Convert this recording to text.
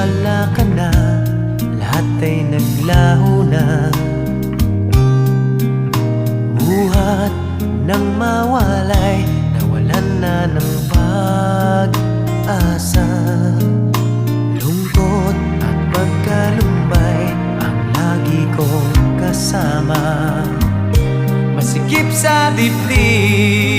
wala ka na, lahat ay naglaho na. Buhat ng mawalay, nawalan na ng pag-asa. Lungkot at pagkalumbay ang lagi kong kasama. Masikip sa dibdib